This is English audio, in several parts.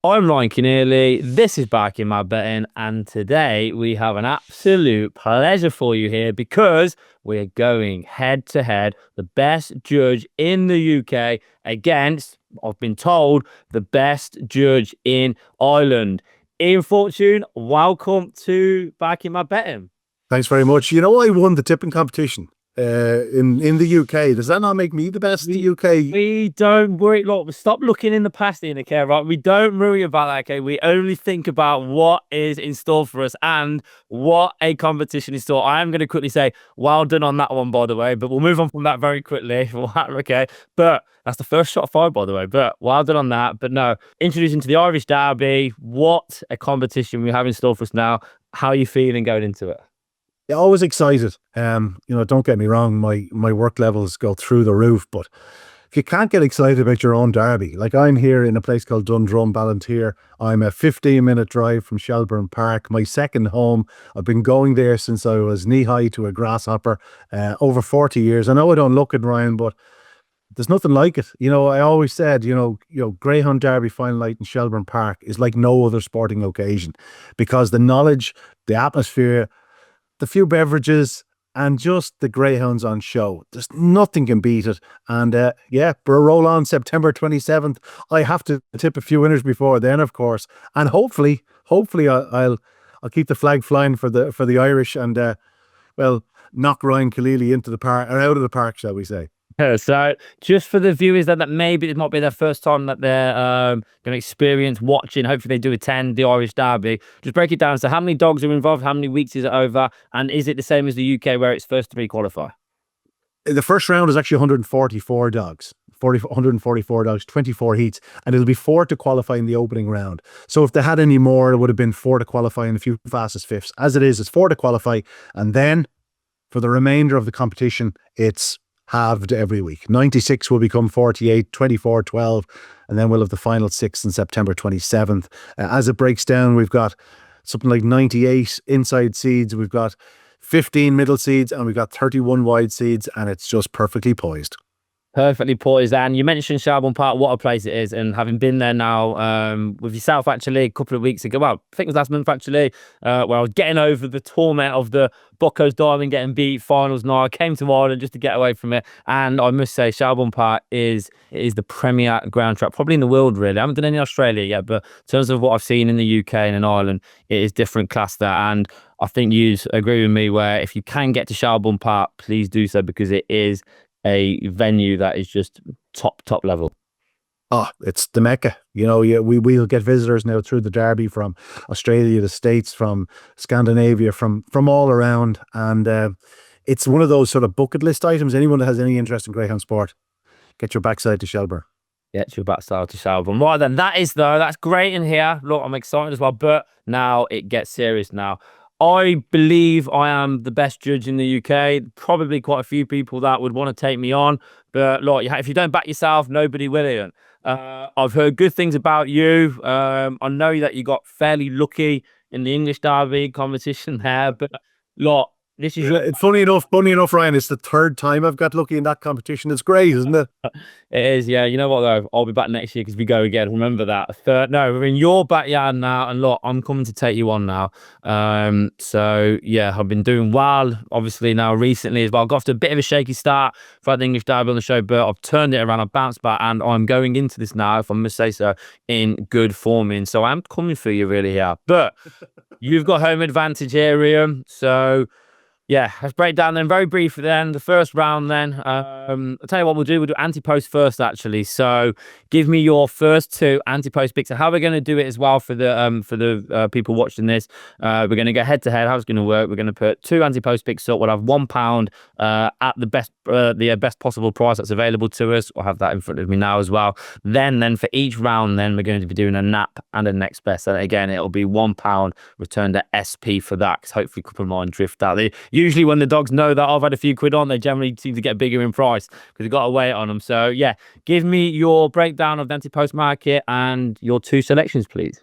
I'm Ryan Keneally. This is Back in My Betting, and today we have an absolute pleasure for you here because we're going head to head, the best judge in the UK against, I've been told, the best judge in Ireland. Ian Fortune, welcome to Back in My Betting. Thanks very much. You know, I won the tipping competition in the UK. Does that not make me the best in the UK? We don't worry. Look, stop looking in the past, Ian, okay, right? We don't worry about that, okay? We only think about what is in store for us and what a competition is store. I am going to quickly say, well done on that one, by the way, but we'll move on from that very quickly, okay? But that's the first shot fired, by the way, but well done on that. But no, introducing to the Irish Derby, what a competition we have in store for us now. How are you feeling going into it? Yeah, always excited. You know, don't get me wrong, my work levels go through the roof, but if you can't get excited about your own derby, like I'm here in a place called Dundrum, Ballantyre. I'm a 15-minute drive from Shelburne Park, my second home. I've been going there since I was knee-high to a grasshopper, over 40 years. I know I don't look it, Ryan, but there's nothing like it. You know, I always said, Greyhound Derby final night in Shelburne Park is like no other sporting occasion because the knowledge, the atmosphere, the few beverages, and just the greyhounds on show. There's nothing can beat it. And yeah, we're roll on September 27th. I have to tip a few winners before then, of course. And hopefully I'll keep the flag flying for the Irish and well, knock Ryan Keneally into the park or out of the park, shall we say. So, just for the viewers that maybe it might be their first time that they're going to experience watching, hopefully they do attend the Irish Derby. Just break it down. So, how many dogs are involved? How many weeks is it over? And is it the same as the UK where it's first to pre-qualify? The first round is actually 144 dogs. 144 dogs, 24 heats, and it'll be 4 to qualify in the opening round. So if they had any more, it would have been 4 to qualify in a few fastest fifths. As it is, it's 4 to qualify, and then for the remainder of the competition, it's halved every week. 96 will become 48, 24, 12, and then we'll have the final 6 on September 27th. As it breaks down, we've got something like 98 inside seeds, we've got 15 middle seeds, and we've got 31 wide seeds, and it's just perfectly poised. Perfectly poised. And you mentioned Shelburne Park, what a place it is. And having been there now with yourself actually a couple of weeks ago, well, I think it was last month actually, where I was getting over the torment of the Buccos Diamond getting beat finals night. I came to Ireland just to get away from it. And I must say, Shelburne Park is the premier ground track, probably in the world, really. I haven't done any in Australia yet, but in terms of what I've seen in the UK and in Ireland, it is different class there. And I think you agree with me where if you can get to Shelburne Park, please do so because it is a venue that is just top level. Oh, it's the Mecca. You know, we'll get visitors now through the Derby from Australia, the States, from Scandinavia, from all around. And it's one of those sort of bucket list items. Anyone that has any interest in greyhound sport, get your backside to Shelburne. Get your backside to Shelburne. Right then, that's great in here. Look, I'm excited as well, but now it gets serious now. I believe I am the best judge in the UK. Probably quite a few people that would want to take me on. But look, if you don't back yourself, nobody will, Ian. I've heard good things about you. I know that you got fairly lucky in the English Derby competition there. But look, this is funny enough, Ryan, it's the third time I've got lucky in that competition. It's great, isn't it? It is, yeah. You know what though? I'll be back next year because we go again. Remember that. No, we're in your backyard now, and look, I'm coming to take you on now. So yeah, I've been doing well, obviously now recently as well. I got off to a bit of a shaky start for the English Derby on the show, but I've turned it around. I've bounced back, and I'm going into this now, if I must say so, in good form. And so I'm coming for you really here. But you've got home advantage here, Ian. So yeah, let's break down then very briefly then. The first round then. I'll tell you what we'll do. We'll do Ante-Post first, actually. So give me your first 2 Ante-Post picks. And how we're going to do it as well for the people watching this. We're going to go head to head. How it's going to work. We're going to put 2 Ante-Post picks up. We'll have £1 at the best possible price that's available to us. I'll have that in front of me now as well. Then for each round, then we're going to be doing a nap and a next best. And again, it'll be £1 returned to SP for that. Because hopefully a couple of mine drift out. Usually when the dogs know that I've had a few quid on, they generally seem to get bigger in price because you've got to weigh it on them. So yeah, give me your breakdown of the Ante-Post market and your 2 selections, please.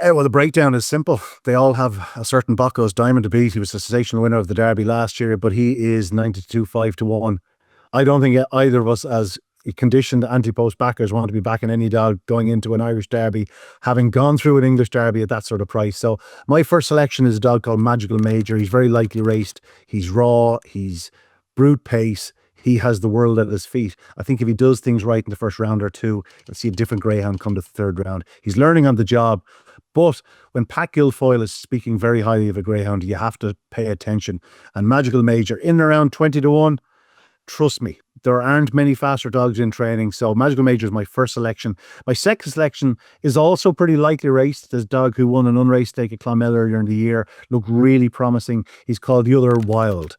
Well, the breakdown is simple. They all have a certain Buccos Diamond to beat. He was a sensational winner of the Derby last year, but he is 92.5 to 1. I don't think either of us conditioned Ante-Post backers want to be backing any dog going into an Irish Derby, having gone through an English Derby at that sort of price. So my first selection is a dog called Magical Major. He's very lightly raced. He's raw. He's brute pace. He has the world at his feet. I think if he does things right in the first round or two, you'll see a different greyhound come to the third round. He's learning on the job. But when Pat Guilfoyle is speaking very highly of a greyhound, you have to pay attention. And Magical Major, in and around 20 to 1, trust me, there aren't many faster dogs in training. So Magical Major is my first selection. My second selection is also pretty lightly raced. There's a dog who won an unraced stake at Clonmel earlier in the year. Looked really promising. He's called The Other Wild.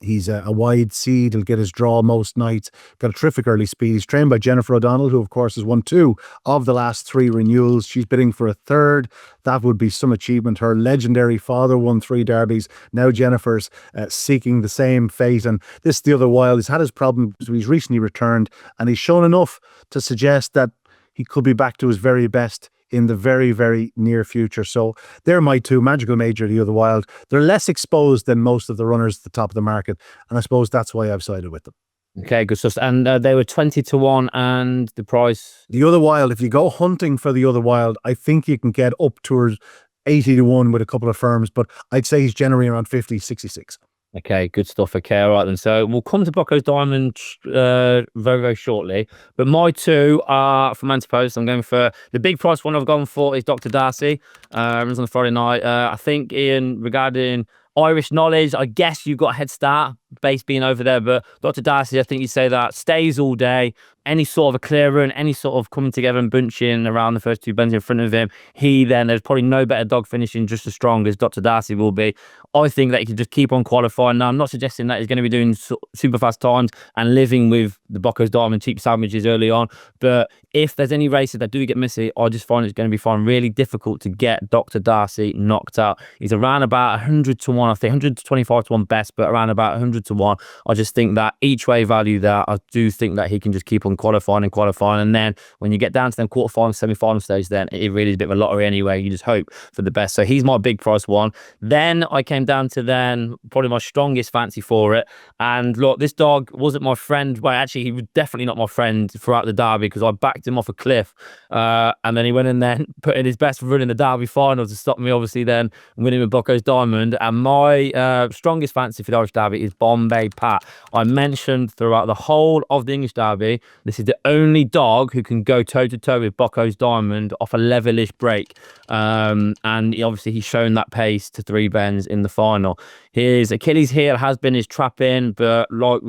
He's a wide seed. He'll get his draw most nights. Got a terrific early speed. He's trained by Jennifer O'Donnell, who of course has won 2 of the last 3 renewals. She's bidding for a third. That would be some achievement. Her legendary father won 3 derbies. Now Jennifer's seeking the same fate. And this The Other Wild, he's had his problems. He's recently returned, and he's shown enough to suggest that he could be back to his very best in the very, very near future. So they're my 2, Magical Major, The Other Wild. They're less exposed than most of the runners at the top of the market, and I suppose that's why I've sided with them. Okay, good stuff. And they were 20 to 1, and the price? The Other Wild, if you go hunting for The Other Wild, I think you can get up towards 80 to 1 with a couple of firms, but I'd say he's generally around 50, 66. Okay, good stuff. Okay, all right then. So we'll come to Bocco's Diamond very, very shortly. But my 2 are from Ante-Post. I'm going for the big price one I've gone for is Dr. Darcy. Runs on a Friday night. I think, Ian, regarding Irish knowledge, I guess you've got a head start, base being over there. But Dr. Darcy, I think you say that, stays all day. Any sort of a clear run, any sort of coming together and bunching around the first 2 bends in front of him, there's probably no better dog finishing just as strong as Dr. Darcy will be. I think that he can just keep on qualifying. Now, I'm not suggesting that he's going to be doing super fast times and living with the Bocco's Diamond cheap sandwiches early on. But if there's any races that do get missy, I just find it's going to be really difficult to get Dr. Darcy knocked out. He's around about 100 to 1, I think 125 to 1 best, but around about 100 to 1. I just think that each way value there, I do think that he can just keep on qualifying. And then when you get down to them quarterfinal, semi-final stage, then it really is a bit of a lottery anyway. You just hope for the best. So he's my big price one. Then I came down to probably my strongest fancy for it. And look, this dog wasn't my friend. Well, actually, he was definitely not my friend throughout the Derby because I backed him off a cliff. And then he went and then put in his best run in the Derby final to stop me, obviously, then winning with Bocco's Diamond. And my strongest fancy for the Irish Derby is Bombay Pat. I mentioned throughout the whole of the English Derby, this is the only dog who can go toe-to-toe with Bocco's Diamond off a levelish break. And he's shown that pace to 3 bends in the final. His Achilles heel has been his trap in, but like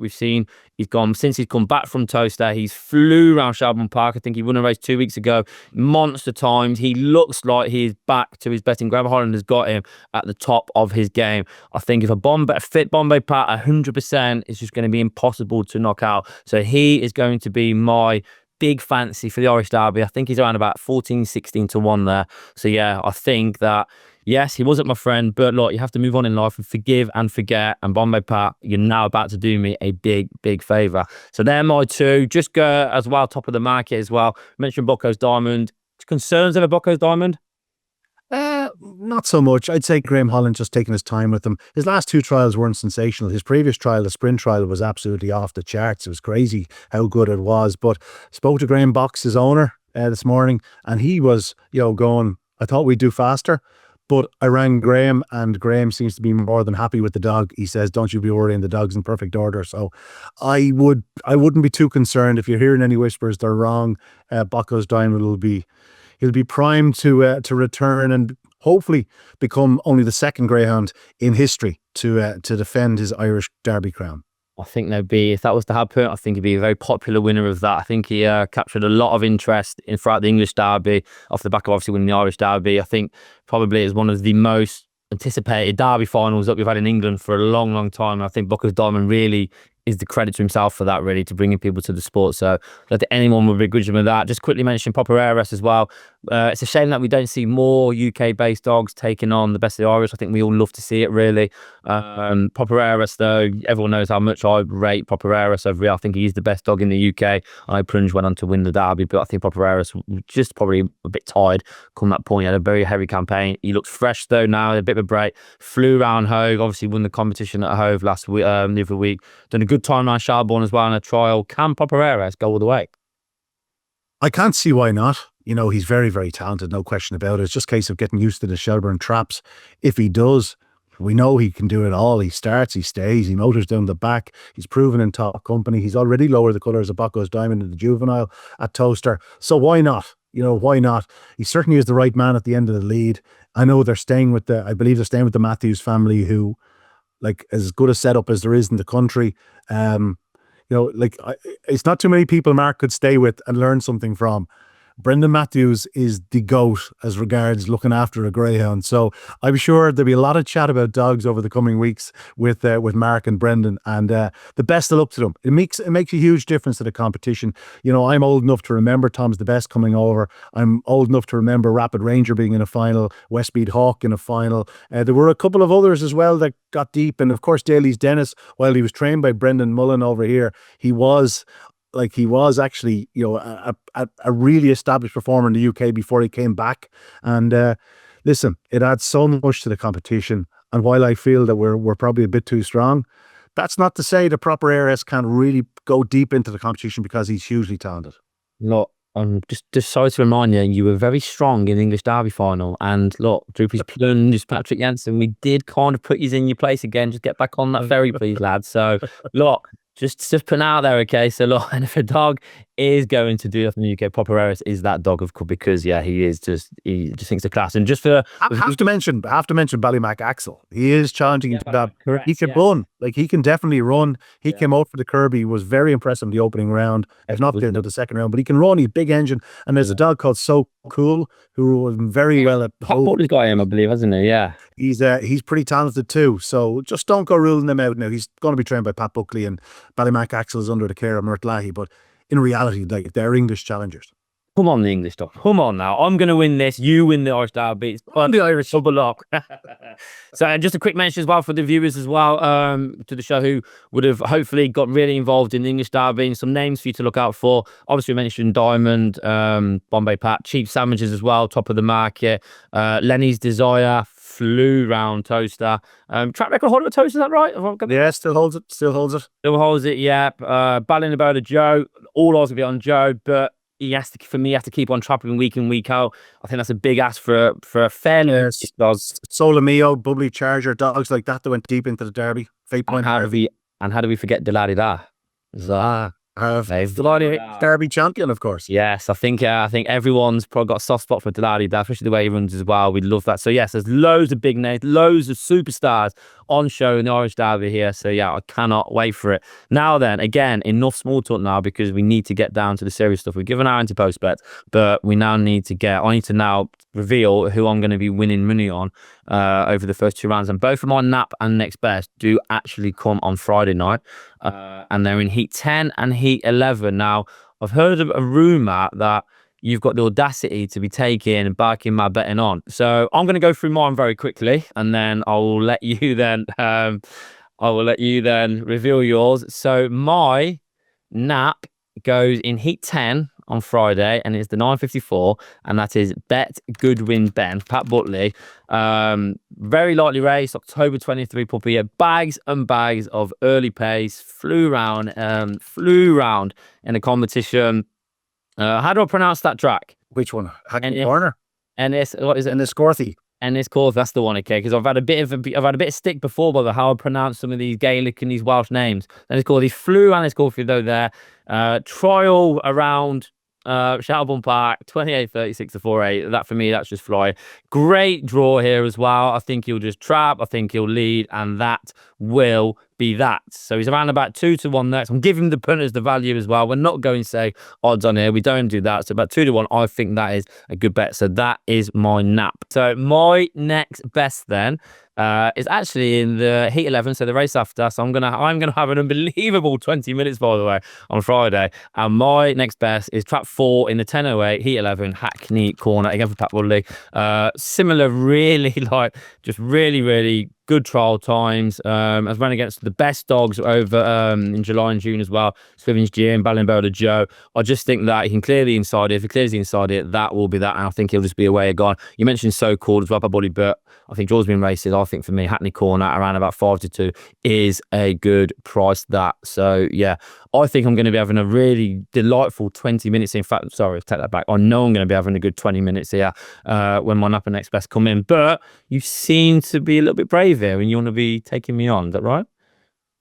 we've seen, since he's come back from Toaster, he's flew around Shelbourne Park. I think he won a race 2 weeks ago. Monster times. He looks like he's back to his best. Graham Holland has got him at the top of his game. I think if a fit Bombay Pat 100%, it's just going to be impossible to knock out. So he is going to be my big fancy for the Irish Derby. I think he's around about 14, 16 to 1 there. So yeah, I think that, yes, he wasn't my friend, but look, you have to move on in life and forgive and forget. And Bombay Pat, you're now about to do me a big, big favour. So they're my 2. Just go as well, top of the market as well. Mentioned Bocco's Diamond. Concerns over Bocco's Diamond? Not so much. I'd say Graham Holland just taking his time with them. His last 2 trials weren't sensational. His previous trial, the sprint trial, was absolutely off the charts. It was crazy how good it was. But spoke to Graham Box, his owner, this morning, and he was, going, I thought we'd do faster. But I rang Graham, and Graham seems to be more than happy with the dog. He says, don't you be worrying, the dog's in perfect order. So I wouldn't be too concerned. If you're hearing any whispers, they're wrong. Bocco's Diamond he'll be primed to return and hopefully become only the 2nd greyhound in history to defend his Irish Derby crown. I think if that was to happen, I think he'd be a very popular winner of that. I think he captured a lot of interest throughout the English Derby off the back of obviously winning the Irish Derby. I think probably is one of the most anticipated Derby finals that we've had in England for a long, long time. I think Bocco's Diamond really is the credit to himself for that, really, to bringing people to the sport. So I don't think anyone would begrudge him with that. Just quickly mention Proper Heiress as well. It's a shame that we don't see more UK-based dogs taking on the best of the Irish. I think we all love to see it, really. Popereras, though, everyone knows how much I rate Popereras over here. I think he's the best dog in the UK. I Prunge went on to win the Derby, but I think Popereras just probably a bit tired come that point. He had a very heavy campaign. He looks fresh, though, now, a bit of a break. Flew around Hove, obviously won the competition at Hove last week, the other week. Done a good time around Shelbourne as well in a trial. Can Popereras go all the way? I can't see why not. You know, he's very, very talented, no question about it. It's just a case of getting used to the Shelbourne traps. If he does, we know he can do it all. He starts, he stays, he motors down the back. He's proven in top company. He's already lowered the colours of Bocco's Diamond in the juvenile at Toaster. So why not? You know, why not? He certainly is the right man at the end of the lead. I know they're staying with I believe they're staying with the Matthews family, who, like, as good a setup as there is in the country. You know, like, it's not too many people Mark could stay with and learn something from. Brendan Matthews is the GOAT as regards looking after a greyhound. So I'm sure there'll be a lot of chat about dogs over the coming weeks with Mark and Brendan, and the best of luck to them. It makes a huge difference to the competition. You know, I'm old enough to remember Tom's the Best coming over. I'm old enough to remember Rapid Ranger being in a final, Westmead Hawk in a final. There were a couple of others as well that got deep, and of course Daly's Dennis, while he was trained by Brendan Mullen over here, he was actually, you know, a really established performer in the UK before he came back. And listen, it adds so much to the competition. And while I feel that we're probably a bit too strong, that's not to say the proper ARS can't really go deep into the competition, because he's hugely talented. Look, just sorry to remind you, you were very strong in the English Derby final. And look, Droopy's plunged Patrick Jensen. We did kind of put you in your place again. Just get back on that ferry, please, lad. So look, just putting out there, okay? So look, and if a dog is going to do that in the UK, Popereras is that dog, of course, because yeah, he just thinks the class. And just for I have to mention Ballymac Axel. He is challenging into that. Correct, He can run, like, he can definitely run. He came out for the Kirby, was very impressive in the opening round. If not into the second round, but he can run. He's a big engine. And there's a dog called So Cool who was very well at Hotboard's got him, I believe, hasn't he? Yeah. He's pretty talented too. So just don't go ruling him out now. He's going to be trained by Pat Buckley, and Ballymac Axel is under the care of Mert Lahey. But in reality, like, they're English challengers. Come on, the English dog. Come on now. I'm going to win this. You win the Irish Derby. It's on the Irish double lock. So just a quick mention as well for the viewers as well, to the show, who would have hopefully got really involved in the English Derby, and some names for you to look out for. Obviously, we mentioned Diamond, Bombay Pat, Cheap Sandwiches as well, top of the market. Lenny's Desire, flew round Toaster. Track record holder with Toaster, is that right? Yeah, still holds it. Still holds it, yeah. Battling about a Joe. All eyes will be on Joe, but he has to keep on trapping week in, week out. I think that's a big ask for a fairly Solomio, Bubbly Charger, dogs like that went deep into the Derby. Fate Point. And how do we forget Deladida? Derby champion, of course. Yes, I think everyone's probably got a soft spot for Deladida, especially the way he runs as well. We'd love that. So yes, there's loads of big names, loads of superstars on show in the Irish Derby here. So yeah, I cannot wait for it. Now then, again, enough small talk now, because we need to get down to the serious stuff. We've given our Ante-Post bets, but we now need to I need to now reveal who I'm going to be winning money on over the first two rounds. And both of my nap and next best do actually come on Friday night. And they're in Heat 10 and Heat 11. Now, I've heard of a rumour that you've got the audacity to be taking and backing my betting on. So I'm going to go through mine very quickly, and then I'll let you then reveal yours. So my nap goes in Heat 10 on Friday, and it's the 9:54, and that is Bet Goodwin Ben, Pat Butley. Very lightly raced, October 23 puppy. Bags and bags of early pace. Flew round in a competition. How do I pronounce that track? Which one? Hackney Corner. What is it? Enniscorthy. Enniscorthy, that's the one, okay? Because I've had a bit of stick before by how I pronounce some of these Gaelic and these Welsh names. Enniscorthy flew Enniscorthy though there. Trial around Shelbourne Park, 28.36 to 4.8. That for me, that's just fly. Great draw here as well. I think he'll just trap. I think he'll lead, and that will be that. So he's around about 2-1 next. I'm giving the punters the value as well. We're not going to say odds on here. We don't do that. So about 2-1, I think that is a good bet. So that is my nap. So my next best then, It's actually in the Heat 11, so the race after. So I'm gonna have an unbelievable 20 minutes, by the way, on Friday. And my next best is trap 4 in the 10:08 Heat 11 Hackney Corner again for Pat Woodley. Similar, really like just really good trial times. I've run against the best dogs over in July and June as well. Swivens Jim, Ballinbowler Joe. I just think that he can clearly inside it. If he clears the inside it, that will be that. And I think he'll just be away gone. You mentioned So Called as well, Pat Woodley, but I think George's been races. I think for me, Hackney Corner around about 5-2 is a good price. That. So yeah, I think I'm going to be having a really delightful 20 minutes. In fact, sorry, take that back. I know I'm going to be having a good 20 minutes here when my Napa Next Best come in. But you seem to be a little bit brave here and you want to be taking me on. Is that right?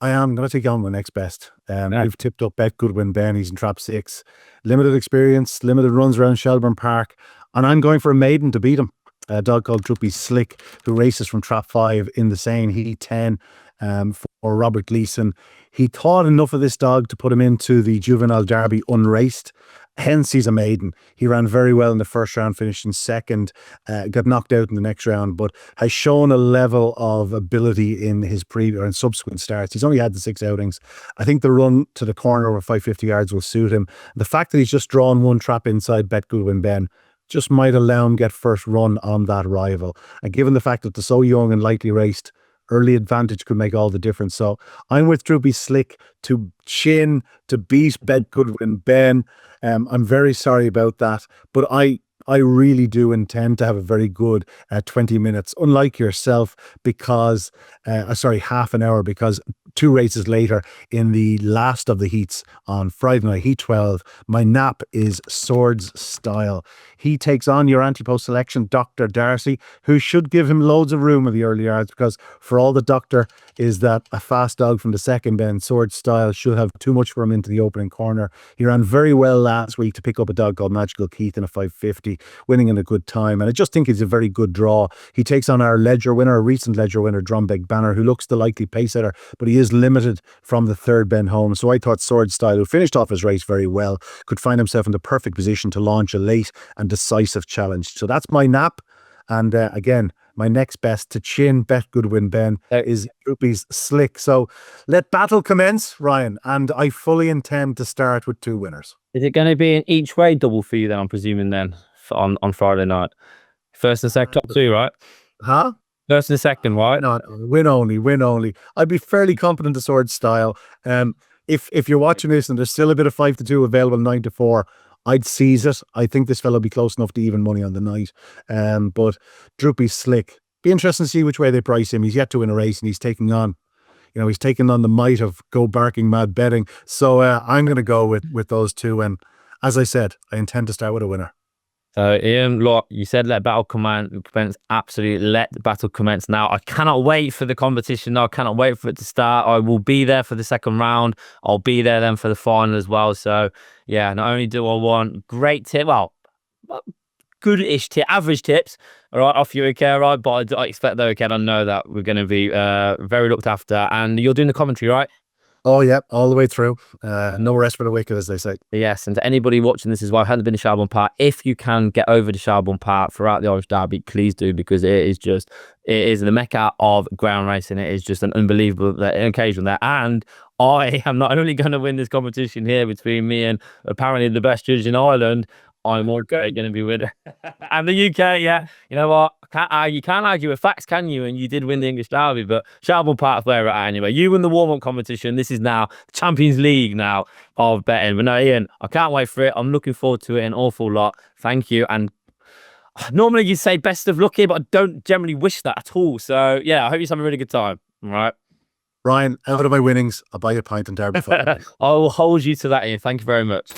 I am going to take on my next best. We've tipped up Bet Goodwin Ben. He's in trap 6. Limited experience, limited runs around Shelburne Park. And I'm going for a maiden to beat him. A dog called Droopy Slick, who races from trap 5 in the Seine, Heat 10 for Robert Gleeson. He thought enough of this dog to put him into the Juvenile Derby unraced. Hence, he's a maiden. He ran very well in the first round, finished in second, got knocked out in the next round, but has shown a level of ability in his previous and subsequent starts. He's only had the 6 outings. I think the run to the corner over 550 yards will suit him. The fact that he's just drawn one trap inside Bet Goodwin Ben just might allow him get first run on that rival. And given the fact that they're so young and lightly raced, early advantage could make all the difference. So I'm with Droopy Slick to chin, to beat Bet Goodwin Ben. I'm very sorry about that, but I really do intend to have a very good 20 minutes, unlike yourself, because, half an hour, because 2 races later in the last of the heats on Friday night, Heat 12, my nap is Swords Style. He takes on your Ante-Post selection, Dr. Darcy, who should give him loads of room at the early yards, because for all the doctor is that a fast dog from the second bend, Swords Style, should have too much for him into the opening corner. He ran very well last week to pick up a dog called Magical Keith in a 550, winning in a good time. And I just think he's a very good draw. He takes on our Ledger winner, a recent Ledger winner, Drumbeg Banner, who looks the likely pace setter, but he is limited from the third bend home. So I thought Sword Style, who finished off his race very well, could find himself in the perfect position to launch a late and decisive challenge. So that's my nap. And again, my next best to chin Bet Goodwin Ben is Droopy's Slick. So let battle commence, Ryan, and I fully intend to start with 2 winners. Is it going to be an each way double for you then, I'm presuming then, on Friday night? First and second, top 2, right? Huh? First and second, right? No, win only. I'd be fairly confident to Sword Style. If you're watching this and there's still a bit of 5-2 available, 9-4, I'd seize it. I think this fellow will be close enough to even money on the night. But Droopy Slick, be interesting to see which way they price him. He's yet to win a race, and he's taking on the might of Go Barking Mad Betting. So I'm going to go with those 2. And as I said, I intend to start with a winner. So Ian, look, you said let battle commence. Absolutely, let the battle commence now. I cannot wait for the competition now. I cannot wait for it to start. I will be there for the second round. I'll be there then for the final as well. So yeah, not only do I want great tip, well, good-ish tip, average tips, all right, off you, okay, all right, but I expect though, okay, I know that we're going to be very looked after, and you're doing the commentary, right? Oh, yeah, all the way through. No rest for the wicked, as they say. Yes, and to anybody watching this as well, hadn't been to Shelburne Park, if you can get over to Shelburne Park throughout the Irish Derby, please do, because it is the mecca of ground racing. It is just an unbelievable occasion there. And I am not only going to win this competition here between me and apparently the best judge in Ireland, I'm also going to be winning. And the UK, yeah. You know what? You can't argue with facts, can you? And you did win the English Derby, but Shelburne Park's where we're at anyway. You won the warm-up competition. This is now the Champions League now of betting. But no, Ian, I can't wait for it. I'm looking forward to it an awful lot. Thank you. And normally you say best of luck here, but I don't generally wish that at all. So yeah, I hope you're having a really good time. All right. Ryan, out of my winnings, I'll buy you a pint and Derby. I will hold you to that, Ian. Thank you very much.